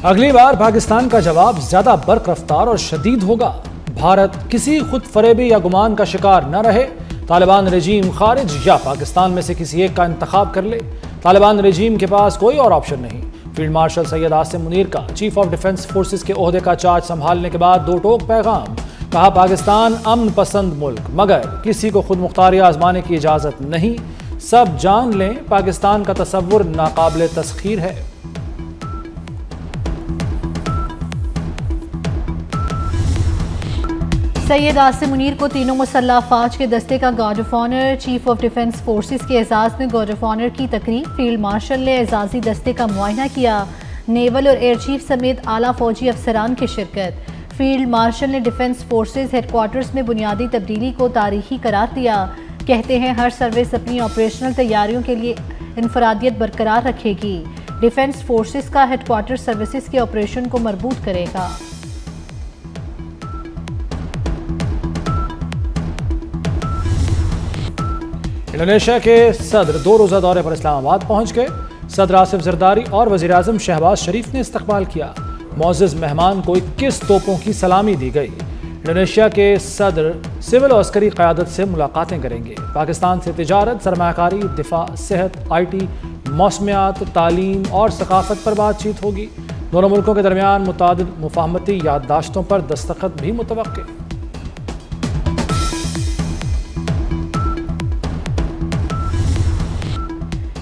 अगली बार पाकिस्तान का जवाब ज्यादा बर्क रफ्तार और शदीद होगा। भारत किसी खुद फरेबी या गुमान का शिकार न रहे। तालिबान रजीम खारिज या पाकिस्तान में से किसी एक का इंतखाब कर ले। तालिबान रजीम के पास कोई और ऑप्शन नहीं। फील्ड मार्शल सैयद आसिम मुनीर का चीफ ऑफ डिफेंस फोर्सेस के ओहदे का चार्ज संभालने के बाद दो टोक पैगाम। कहा, पाकिस्तान अमन पसंद मुल्क, मगर किसी को खुद मुख्तारी आजमाने की इजाजत नहीं। सब जान लें, पाकिस्तान का तसव्वुर नाकाबिले तस्खीर है। सैयद आसिम मुनीर को तीनों मुसल्लह अफवाज के दस्ते का guard of honour, chief of defence forces के एजाज में गार्ड ऑफ ऑनर की तकरीब। फील्ड मार्शल ने एजाजी दस्ते का मुआयना किया। नेवल और एयर चीफ समेत आला फौजी अफसरान की शिरकत। फील्ड मार्शल ने डिफेंस फोर्सेस हेडक्वार्टर्स में बुनियादी तब्दीली को तारीखी करार दिया। कहते हैं हर सर्विस अपनी ऑपरेशनल तैयारियों के लिए इनफरादियत बरकरार रखेगी। डिफेंस फोर्सेस का हेडक्वार्टर सर्विसेज के ऑपरेशन को मरबूत करेगा। इंडोनेशिया के सदर 2 रोज़ा दौरे पर इस्लामाबाद पहुंच गए। सदर आसिफ जरदारी और वज़ीर आज़म शहबाज शरीफ ने इस्तकबाल किया। मुअज़्ज़ज़ मेहमान को 21 तोपों की सलामी दी गई। इंडोनेशिया के सदर सिविल और अस्करी क़यादत से मुलाकातें करेंगे। पाकिस्तान से तिजारत, सरमायाकारी, दिफा, सेहत, IT, मौसमियात, तालीम और सकाफत पर बातचीत होगी। दोनों मुल्कों के दरमियान मुतादिद मुफाहमती याददाश्तों पर दस्तखत भी मुतवक्के।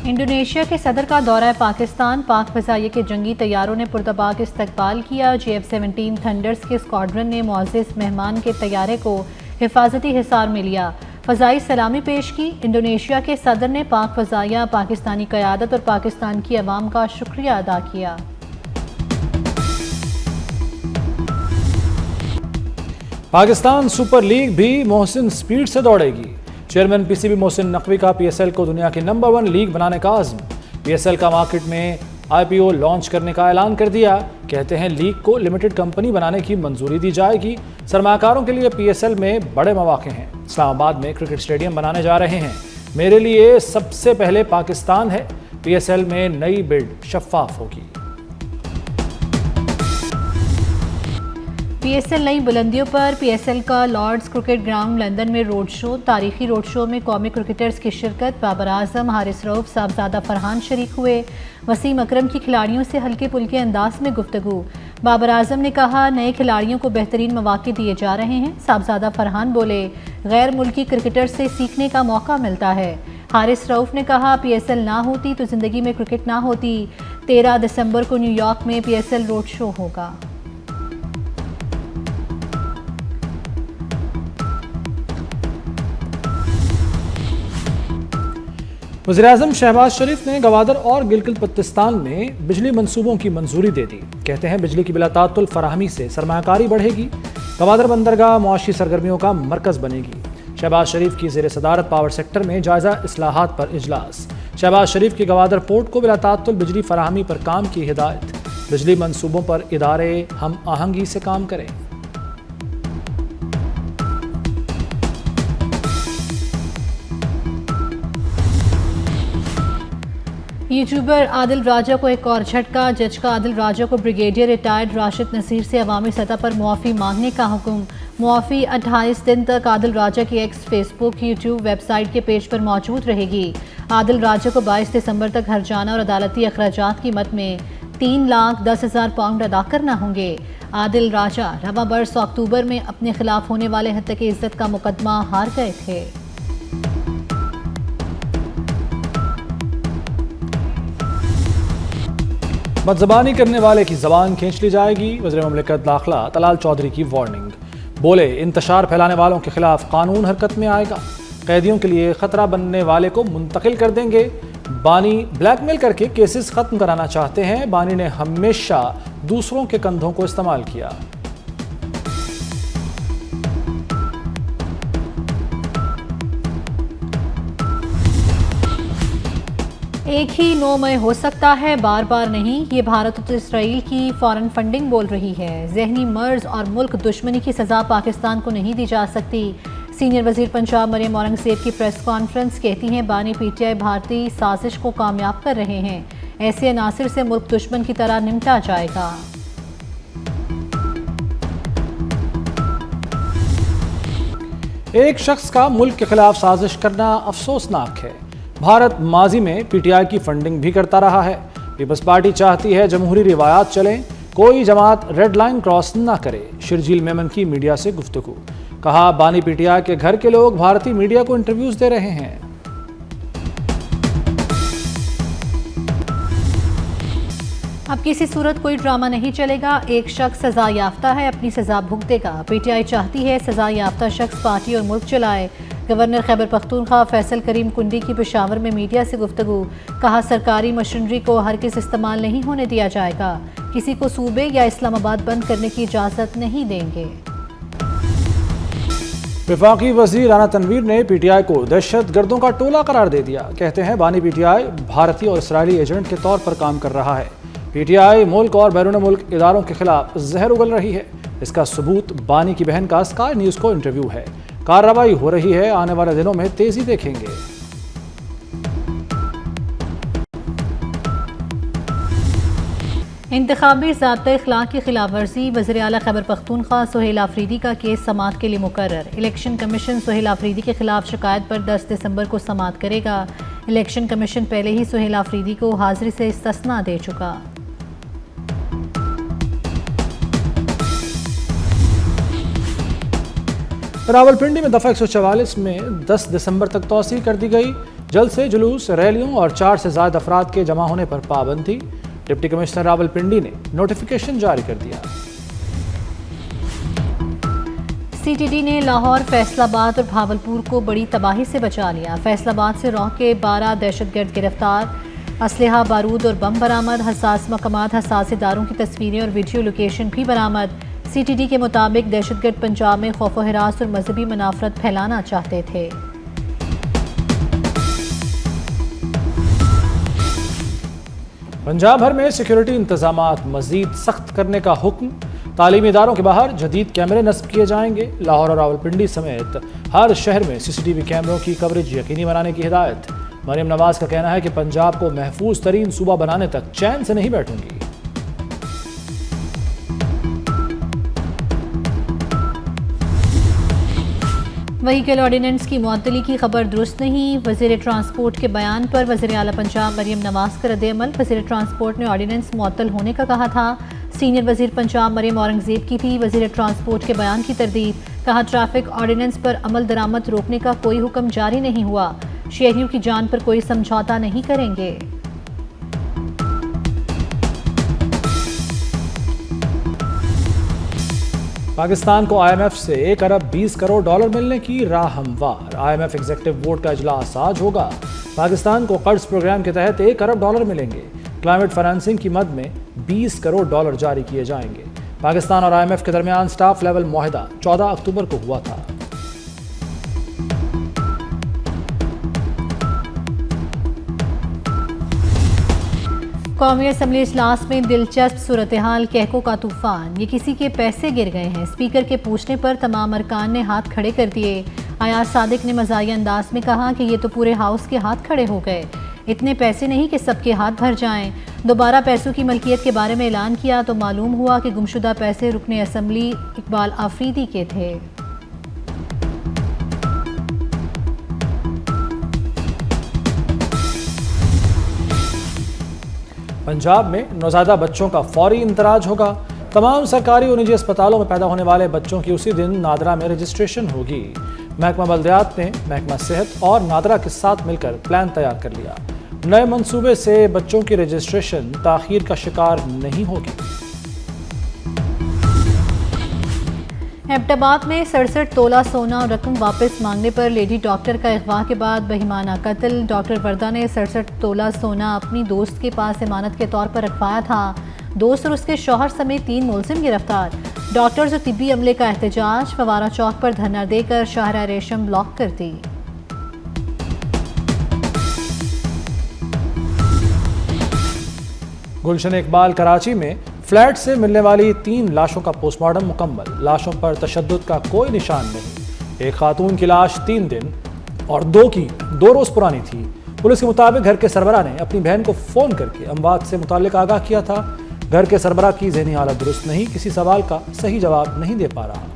इंडोनेशिया के सदर का दौरा पाकिस्तान। पाक फ़ज़ाइया के जंगी तैयारों ने पुरतबाक इस्तकबाल किया। JF-17 थंडर्स के स्क्वाड्रन ने मुअज़्ज़ज़ मेहमान के तैयारे को हिफाजती हिसार में लिया। फ़ज़ाई सलामी पेश की। इंडोनेशिया के सदर ने पाक फ़ज़ाइया, पाकिस्तानी क़यादत और पाकिस्तान की अवाम का शुक्रिया अदा किया। पाकिस्तान सुपर लीग भी मोहसिन स्पीड से दौड़ेगी। चेयरमैन PCB मोहसिन नकवी का PSL को दुनिया की नंबर 1 लीग बनाने का आज़म। PSL का मार्केट में IPO लॉन्च करने का ऐलान कर दिया। कहते हैं लीग को लिमिटेड कंपनी बनाने की मंजूरी दी जाएगी। सरमाकारों के लिए PSL में बड़े मौके हैं। इस्लामाबाद में क्रिकेट स्टेडियम बनाने जा रहे हैं। मेरे लिए सबसे पहले पाकिस्तान है। PSL में नई बिल्ड शफाफ होगी। PSL नई बुलंदियों पर। PSL का लॉर्ड्स क्रिकेट ग्राउंड लंदन में रोड शो। तारीखी रोड शो में कौमी क्रिकेटर्स की शिरकत। बाबर आजम, हारिस रऊफ, साहबजादा फरहान शरीक हुए। वसीम अकरम की खिलाड़ियों से हल्के पुल्के अंदाज में गुफ्तगू। बाबर आजम ने कहा, नए खिलाड़ियों को बेहतरीन मौके दिए जा रहे हैं। साहबजादा फरहान बोले, गैर मुल्की क्रिकेटर से सीखने का मौका मिलता है। हारिस रऊफ ने कहा, PSL ना होती तो ज़िंदगी में क्रिकेट ना होती। 13 दिसंबर को न्यूयॉर्क में PSL रोड शो होगा। वज़ीर-ए-आज़म शहबाज शरीफ ने गवादर और गिलगित बल्तिस्तान में बिजली मंसूबों की मंजूरी दे दी। कहते हैं बिजली की बिलातातुल फराहमी से सरमायाकारी बढ़ेगी। गवादर बंदरगाह मुआशी सरगर्मियों का मरकज़ बनेगी। शहबाज शरीफ की ज़ेर सदारत पावर सेक्टर में जायज़ा इस्लाहात पर इजलास। शहबाज शरीफ की गवादर पोर्ट को बिलातातुल बिजली फराहमी पर काम की हिदायत। बिजली मंसूबों पर इदारे हम आहंगी से काम करें। यूट्यूबर आदिल राजा को एक और झटका। जज का आदिल राजा को ब्रिगेडियर रिटायर्ड राशिद नसीर से अवामी सतह पर मुआफ़ी मांगने का हुक्म। मुआफ़ी 28 दिन तक आदिल राजा की एक्स, फेसबुक, यूट्यूब वेबसाइट के पेज पर मौजूद रहेगी। आदिल राजा को 22 दिसंबर तक हर्जाना और अदालती अखराजात की मद में 3,10,000 पाउंड अदा करना होंगे। आदिल राजा रवा बरस अक्टूबर में अपने खिलाफ होने वाले हत्या की इज्जत का मुकदमा हार गए थे। बदज़बानी करने वाले की ज़बान खींच ली जाएगी। वज़ीर ममलिकत दाखिला तलाल चौधरी की वार्निंग। बोले, इंतशार फैलाने वालों के खिलाफ कानून हरकत में आएगा। कैदियों के लिए खतरा बनने वाले को मुंतकिल कर देंगे। बानी ब्लैकमेल करके केसेस खत्म कराना चाहते हैं। बानी ने हमेशा दूसरों के कंधों को इस्तेमाल किया। एक ही 9 मई हो सकता है, बार बार नहीं। ये भारत और इसराइल की फॉरेन फंडिंग बोल रही है। जहनी मर्ज और मुल्क दुश्मनी की सज़ा पाकिस्तान को नहीं दी जा सकती। सीनियर वजीर पंजाब मरियम औरंगज़ेब की प्रेस कॉन्फ्रेंस। कहती हैं, बानी PTI भारतीय साजिश को कामयाब कर रहे हैं। ऐसे अनासिर से मुल्क दुश्मन की तरह निमटा जाएगा। एक शख्स का मुल्क के खिलाफ साजिश करना अफसोसनाक है। भारत माजी में पीटीआई की फंडिंग भी करता रहा है। पीपल्स पार्टी चाहती है जमहूरी रिवायात चलें, कोई जमात रेड लाइन क्रॉस ना करे। शर्जील मेमन की मीडिया से गुफ्तगू, कहा बानी पीटीआई के घर के लोग भारतीय मीडिया को इंटरव्यूज दे रहे हैं। अब किसी सूरत कोई ड्रामा नहीं चलेगा। एक शख्स सजा याफ्ता है, अपनी सजा भुगतेगा। पीटीआई चाहती है सजा याफ्ता शख्स पार्टी और मुल्क चलाए। गवर्नर खैबर पख्तूनख्वा फैसल करीम कुंडी की पेशावर में मीडिया से गुफ्तगू, कहा सरकारी मशीनरी को हरगिज़ इस्तेमाल नहीं होने दिया जाएगा। किसी को सूबे या इस्लामाबाद बंद करने की इजाज़त नहीं देंगे। वफाकी वज़ीर राना तनवीर ने पीटीआई को दहशत गर्दों का टोला करार दे दिया। कहते हैं बानी पीटीआई भारतीय और इसराइली एजेंट के तौर पर काम कर रहा है। पीटीआई मुल्क और बैरून मुल्क इदारों के खिलाफ जहर उगल रही है। इसका सबूत बानी की बहन का स्काई न्यूज़ को इंटरव्यू है। कार्रवाई हो रही है, आने वाले दिनों में तेजी देखेंगे। इंतखाबी ज़ाब्ता इख्लाक की खिलाफ वर्जी, वज़ीर आला खैबर पख्तूनख्वा सुहेल आफरीदी का केस समाअत के लिए मुकर्रर। इलेक्शन कमीशन सुहेल आफरीदी के खिलाफ शिकायत पर 10 दिसंबर को समाअत करेगा। इलेक्शन कमीशन पहले ही सुहेल आफरीदी को हाजिरी से इस्तिस्ना दे चुका। रावलपिंडी में दफ़ा 144 में 10 दिसंबर तक तौसीह कर दी गई। जल्द से जुलूस, रैलियों और 4 से ज़्यादा अफराद के जमा होने पर पाबंदी। डिप्टी कमिश्नर रावलपिंडी ने नोटिफिकेशन जारी कर दिया। सीटीडी ने लाहौर, फैसलाबाद और भावलपुर को बड़ी तबाही से बचा लिया। फैसलाबाद से रौह के 12 दहशतगर्द गिरफ्तार, असलहा, बारूद और बम बरामद। हसास मकामात, हसास इदारों की तस्वीरें और वीडियो लोकेशन भी बरामद। सीटीडी के मुताबिक दहशतगर्द पंजाब में खौफ व हिरास और मजहबी मुनाफरत फैलाना चाहते थे। पंजाब भर में सिक्योरिटी इंतजामात मजीद सख्त करने का हुक्म। तालीमी इदारों के बाहर जदीद कैमरे नस्ब किए जाएंगे। लाहौर और रावलपिंडी समेत हर शहर में सीसीटीवी कैमरों की कवरेज यकीनी बनाने की हिदायत। मरियम नवाज का कहना है कि पंजाब को महफूज तरीन सूबा बनाने तक चैन से नहीं बैठूंगी। व्हीकल ऑर्डिनेंस की मुअत्तली की खबर दुरुस्त नहीं। वज़ीर ट्रांसपोर्ट के बयान पर वज़ीर आला पंजाब मरियम नवाज का रद्द-ए-अमल। वज़ीर ट्रांसपोर्ट ने ऑर्डिनेंस मुअत्तल होने का कहा था। सीनियर वज़ीर पंजाब मरियम औरंगज़ेब की थी वज़ीर ट्रांसपोर्ट के बयान की तरदीद। कहा ट्रैफिक ऑर्डिनेंस पर अमल दरामद रोकने का कोई हुक्म जारी नहीं हुआ। शहरियों की जान पर कोई समझौता नहीं करेंगे। पाकिस्तान को IMF से 1 अरब 20 करोड़ डॉलर मिलने की राह हमवार। IMF एग्जीक्यूटिव बोर्ड का इजलास आज होगा। पाकिस्तान को कर्ज प्रोग्राम के तहत 1 अरब डॉलर मिलेंगे। क्लाइमेट फाइनेंसिंग की मद में 20 करोड़ डॉलर जारी किए जाएंगे। पाकिस्तान और IMF के दरमियान स्टाफ लेवल मुआहदा 14 अक्टूबर को हुआ था। कौमी असम्बली इजलास में दिलचस्प सूरत हाल, कहकों का तूफान। ये किसी के पैसे गिर गए हैं। स्पीकर के पूछने पर तमाम अरकान ने हाथ खड़े कर दिए। अयाज सादिक ने मज़ाहिया अंदाज में कहा कि ये तो पूरे हाउस के हाथ खड़े हो गए। इतने पैसे नहीं कि सबके हाथ भर जाएं। दोबारा पैसों की मलकियत के बारे में ऐलान किया तो मालूम हुआ कि गुमशुदा पैसे रुकने असम्बली इकबाल आफरीदी के थे। पंजाब में नौज़ायदा बच्चों का फौरी इंतराज होगा। तमाम सरकारी और निजी अस्पतालों में पैदा होने वाले बच्चों की उसी दिन नादरा में रजिस्ट्रेशन होगी। महकमा बल्दियात ने महकमा सेहत और नादरा के साथ मिलकर प्लान तैयार कर लिया। नए मंसूबे से बच्चों की रजिस्ट्रेशन ताखीर का शिकार नहीं होगी। एबटाबाद में 67 तोला सोना और रकम वापस मांगने पर लेडी डॉक्टर का अगवा के बाद बहिमाना कत्ल। डॉक्टर वर्दा ने 67 तोला सोना अपनी दोस्त के पास इमानत के तौर पर रखवाया था। दोस्त और उसके शौहर समेत 3 मुलजिम गिरफ्तार। डॉक्टर्स और तिब्बी अमले का एहतजाज। फवारा चौक पर धरना देकर शाहरा रेशम ब्लॉक कर दी। गुलशन इकबाल कराची में फ्लैट से मिलने वाली 3 लाशों का पोस्टमार्टम मुकम्मल। लाशों पर तशद्दुद का कोई निशान नहीं। एक खातून की लाश 3 दिन और 2 की 2 रोज पुरानी थी। पुलिस के मुताबिक घर के सरबराह ने अपनी बहन को फ़ोन करके अमवात से मुताल्लिक आगाह किया था। घर के सरबराह की ज़हनी हालत दुरुस्त नहीं, किसी सवाल का सही जवाब नहीं दे पा रहा।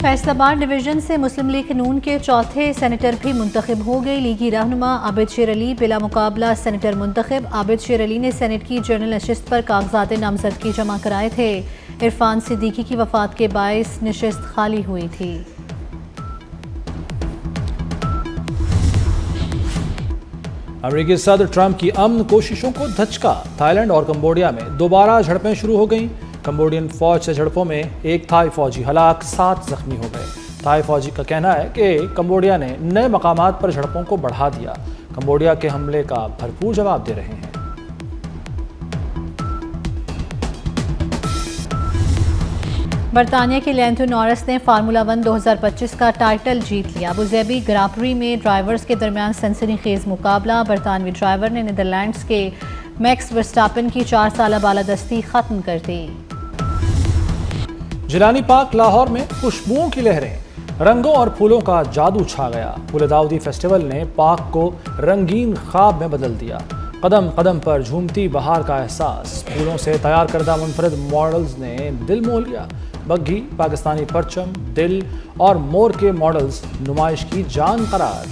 फैसलाबाद डिवीजन से मुस्लिम लीग नून के चौथे सेनेटर भी मुंतखब हो गए। लीगी रहनुमा आबिद शेर अली बिला मुकाबला सेनेटर मुंतखब। आबिद शेर अली ने सेनेट की जनरल नशिस्त पर कागजात नामजदगी जमा कराए थे। इरफान सिद्दीकी की वफात के बायस नशिस्त खाली हुई थी। अमेरिकी सदर ट्रंप की अमन कोशिशों को धचका। थाईलैंड और कंबोडिया में दोबारा झड़पें शुरू हो गईं। कंबोडियन फौज से झड़पों में एक थाई फौजी हलाक, 7 जख्मी हो गए। थाई फौजी का कहना है कि कंबोडिया ने नए मकामात पर झड़पों को बढ़ा दिया। कंबोडिया के हमले का भरपूर जवाब दे रहे हैं। बरतानिया के लैंथो नॉरिस ने फार्मूला 1 2025 का टाइटल जीत लिया। अबुधाबी ग्रां प्री में ड्राइवर्स के दरमियान सनसनीखेज मुकाबला। बरतानवी ड्राइवर ने नीदरलैंड्स के मैक्स वर्स्टापन की 4 साला बालादस्ती खत्म कर दी। जिलानी पार्क लाहौर में खुशबुओं की लहरें, रंगों और फूलों का जादू छा गया। फूल दाऊदी फेस्टिवल ने पार्क को रंगीन ख्वाब में बदल दिया। कदम कदम पर झूमती बहार का एहसास। फूलों से तैयार करदा मुनफरद मॉडल्स ने दिल मोह लिया। बग्घी, पाकिस्तानी परचम, दिल और मोर के मॉडल्स नुमाइश की जान करार।